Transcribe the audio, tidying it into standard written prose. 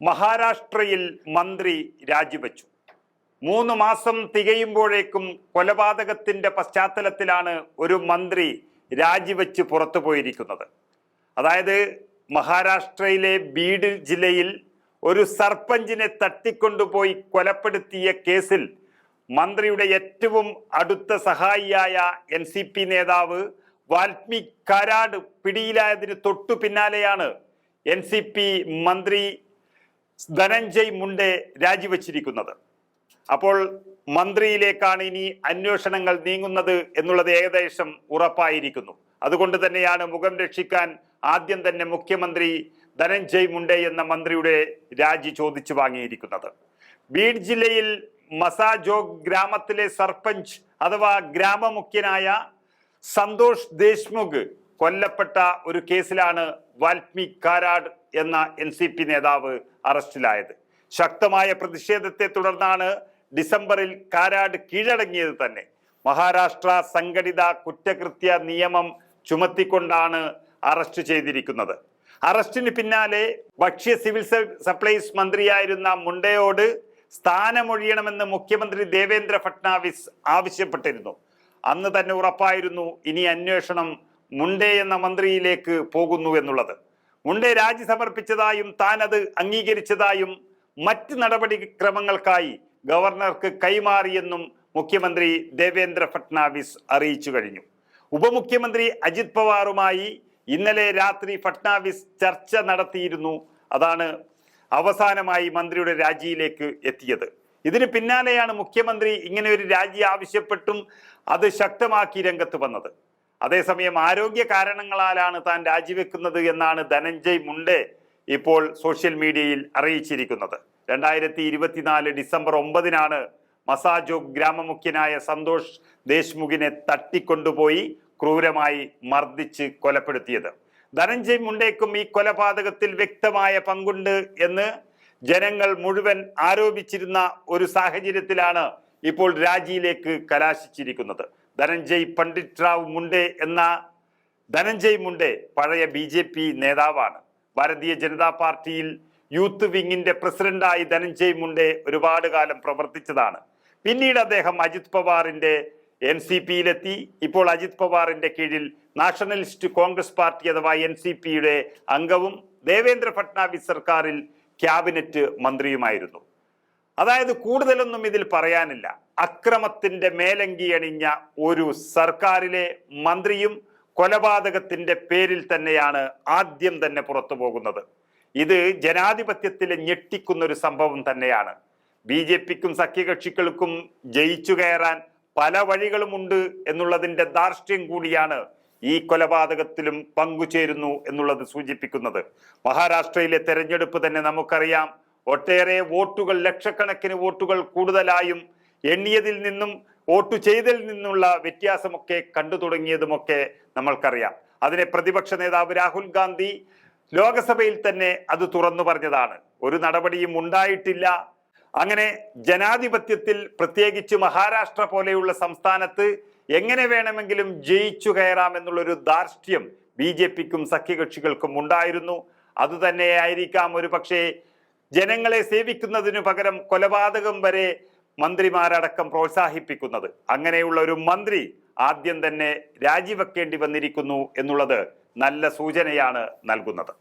മഹാരാഷ്ട്രയിൽ മന്ത്രി രാജിവെച്ചു. 3 മാസം തികയുമ്പോഴേക്കും കൊലപാതകത്തിന്റെ പശ്ചാത്തലത്തിലാണ് ഒരു മന്ത്രി രാജിവെച്ച് പുറത്തു പോയിരിക്കുന്നത്. അതായത് മഹാരാഷ്ട്രയിലെ ബീഡ് ജില്ലയിൽ ഒരു സർപഞ്ചിനെ തട്ടിക്കൊണ്ടുപോയി കൊലപ്പെടുത്തിയ കേസിൽ മന്ത്രിയുടെ ഏറ്റവും അടുത്ത സഹായിയായ NCP നേതാവ് വാൽമീക് കാരാട് പിടിയിലായതിന് തൊട്ടു പിന്നാലെയാണ് NCP മന്ത്രി ധനഞ്ജയ് മുണ്ടെ രാജിവെച്ചിരിക്കുന്നത്. അപ്പോൾ മന്ത്രിയിലേക്കാണ് ഇനി അന്വേഷണങ്ങൾ നീങ്ങുന്നത് എന്നുള്ളത് ഏകദേശം ഉറപ്പായിരിക്കുന്നു. അതുകൊണ്ട് തന്നെയാണ് മുഖം രക്ഷിക്കാൻ ആദ്യം തന്നെ മുഖ്യമന്ത്രി ധനഞ്ജയ് മുണ്ടെ എന്ന മന്ത്രിയുടെ രാജി ചോദിച്ചു വാങ്ങിയിരിക്കുന്നത്. ബീഡ് ജില്ലയിൽ മസാജോഗ് ഗ്രാമത്തിലെ സർപഞ്ച് അഥവാ ഗ്രാമമുഖ്യനായ സന്തോഷ് ദേശ്മുഖ് കൊല്ലപ്പെട്ട ഒരു കേസിലാണ് വാൽമീക് കാരാട് എന്ന NCP നേതാവ് അറസ്റ്റിലായത്. ശക്തമായ പ്രതിഷേധത്തെ തുടർന്നാണ് ഡിസംബറിൽ കാരാട് കീഴടങ്ങിയത് തന്നെ. മഹാരാഷ്ട്ര സംഘടിത കുറ്റകൃത്യ നിയമം ചുമത്തിക്കൊണ്ടാണ് അറസ്റ്റ് ചെയ്തിരിക്കുന്നത്. അറസ്റ്റിന് പിന്നാലെ ഭക്ഷ്യ സിവിൽ സപ്ലൈസ് മന്ത്രിയായിരുന്ന മുണ്ടെയോട് സ്ഥാനമൊഴിയണമെന്ന് മുഖ്യമന്ത്രി ദേവേന്ദ്ര ഫട്നാവിസ് ആവശ്യപ്പെട്ടിരുന്നു. അന്ന് തന്നെ ഉറപ്പായിരുന്നു ഇനി അന്വേഷണം മുണ്ടെ എന്ന മന്ത്രിയിലേക്ക് പോകുന്നു എന്നുള്ളത്. മുണ്ടെ രാജി സമർപ്പിച്ചതായും താൻ അത് അംഗീകരിച്ചതായും മറ്റ് നടപടിക്രമങ്ങൾക്കായി ഗവർണർക്ക് കൈമാറിയെന്നും മുഖ്യമന്ത്രി ദേവേന്ദ്ര ഫട്നാവിസ് അറിയിച്ചു കഴിഞ്ഞു. ഉപമുഖ്യമന്ത്രി അജിത് പവാറുമായി ഇന്നലെ രാത്രി ഫട്നാവിസ് ചർച്ച നടത്തിയിരുന്നു. അതാണ് അവസാനമായി മന്ത്രിയുടെ രാജിയിലേക്ക് എത്തിയത്. ഇതിന് പിന്നാലെയാണ് മുഖ്യമന്ത്രി ഇങ്ങനെ ഒരു രാജി ആവശ്യപ്പെട്ടും അത് ശക്തമാക്കി രംഗത്ത് വന്നത്. അതേസമയം ആരോഗ്യ കാരണങ്ങളാലാണ് താൻ രാജിവെക്കുന്നത് എന്നാണ് ധനഞ്ജയ് മുണ്ടെ ഇപ്പോൾ സോഷ്യൽ മീഡിയയിൽ അറിയിച്ചിരിക്കുന്നത്. 2024 ഡിസംബർ 9 മസാജോഗ് ഗ്രാമമുഖ്യനായ സന്തോഷ് ദേശ്മുഖിനെ തട്ടിക്കൊണ്ടുപോയി ക്രൂരമായി മർദ്ദിച്ച് കൊലപ്പെടുത്തിയത്. ധനഞ്ജയ് മുണ്ടേക്കും ഈ കൊലപാതകത്തിൽ വ്യക്തമായ പങ്കുണ്ട് എന്ന് ജനങ്ങൾ മുഴുവൻ ആരോപിച്ചിരുന്ന ഒരു സാഹചര്യത്തിലാണ് ഇപ്പോൾ രാജിയിലേക്ക് കലാശിച്ചിരിക്കുന്നത്. ധനഞ്ജയ് പണ്ഡിറ്റ് റാവു മുണ്ടെ എന്ന ധനഞ്ജയ് മുണ്ടെ പഴയ BJP നേതാവാണ്. ഭാരതീയ ജനതാ പാർട്ടിയിൽ യൂത്ത് വിങ്ങിന്റെ പ്രസിഡന്റായി ധനഞ്ജയ് മുണ്ടെ ഒരുപാട് കാലം പ്രവർത്തിച്ചതാണ്. പിന്നീട് അദ്ദേഹം അജിത് പവാറിന്റെ NCPയിലെത്തി. ഇപ്പോൾ അജിത് പവാറിന്റെ കീഴിൽ നാഷണലിസ്റ്റ് കോൺഗ്രസ് പാർട്ടി അഥവാ NCPയുടെ അംഗവും ദേവേന്ദ്ര ഫട്നാവിസ് സർക്കാരിൽ ക്യാബിനറ്റ് മന്ത്രിയുമായിരുന്നു. അതായത് കൂടുതലൊന്നും ഇതിൽ പറയാനില്ല. അക്രമത്തിന്റെ മേലങ്കി അണിഞ്ഞ ഒരു സർക്കാരിലെ മന്ത്രിയും കൊലപാതകത്തിന്റെ പേരിൽ തന്നെയാണ് ആദ്യം തന്നെ പുറത്തു പോകുന്നത്. ഇത് ജനാധിപത്യത്തിലെ ഞെട്ടിക്കുന്ന ഒരു സംഭവം തന്നെയാണ്. BJPക്കും സഖ്യകക്ഷികൾക്കും ജയിച്ചു കയറാൻ പല വഴികളുമുണ്ട് എന്നുള്ളതിന്റെ ധാർഷ്ട്യം കൂടിയാണ് ഈ കൊലപാതകത്തിലും പങ്കുചേരുന്നു എന്നുള്ളത് സൂചിപ്പിക്കുന്നത്. മഹാരാഷ്ട്രയിലെ തെരഞ്ഞെടുപ്പ് തന്നെ നമുക്കറിയാം. ഒട്ടേറെ വോട്ടുകൾ, ലക്ഷക്കണക്കിന് വോട്ടുകൾ കൂടുതലായും എണ്ണിയതിൽ നിന്നും വോട്ട് ചെയ്തതിൽ നിന്നുള്ള വ്യത്യാസമൊക്കെ കണ്ടു തുടങ്ങിയതുമൊക്കെ നമ്മൾക്കറിയാം. അതിനെ പ്രതിപക്ഷ നേതാവ് രാഹുൽ ഗാന്ധി ലോകസഭയിൽ തന്നെ അത് തുറന്നു പറഞ്ഞതാണ്. ഒരു നടപടിയും ഉണ്ടായിട്ടില്ല. അങ്ങനെ ജനാധിപത്യത്തിൽ, പ്രത്യേകിച്ച് മഹാരാഷ്ട്ര പോലെയുള്ള സംസ്ഥാനത്ത് എങ്ങനെ വേണമെങ്കിലും ജയിച്ചു കയറാമെന്നുള്ളൊരു ധാർഷ്ട്യം BJPക്കും സഖ്യകക്ഷികൾക്കും ഉണ്ടായിരുന്നു. അതുതന്നെയായിരിക്കാം ഒരു പക്ഷേ ജനങ്ങളെ സേവിക്കുന്നതിനു പകരം കൊലപാതകം വരെ മന്ത്രിമാരടക്കം പ്രോത്സാഹിപ്പിക്കുന്നത്. അങ്ങനെയുള്ള ഒരു മന്ത്രി ആദ്യം തന്നെ രാജിവെക്കേണ്ടി വന്നിരിക്കുന്നു എന്നുള്ളത് നല്ല സൂചനയാണ് നൽകുന്നത്.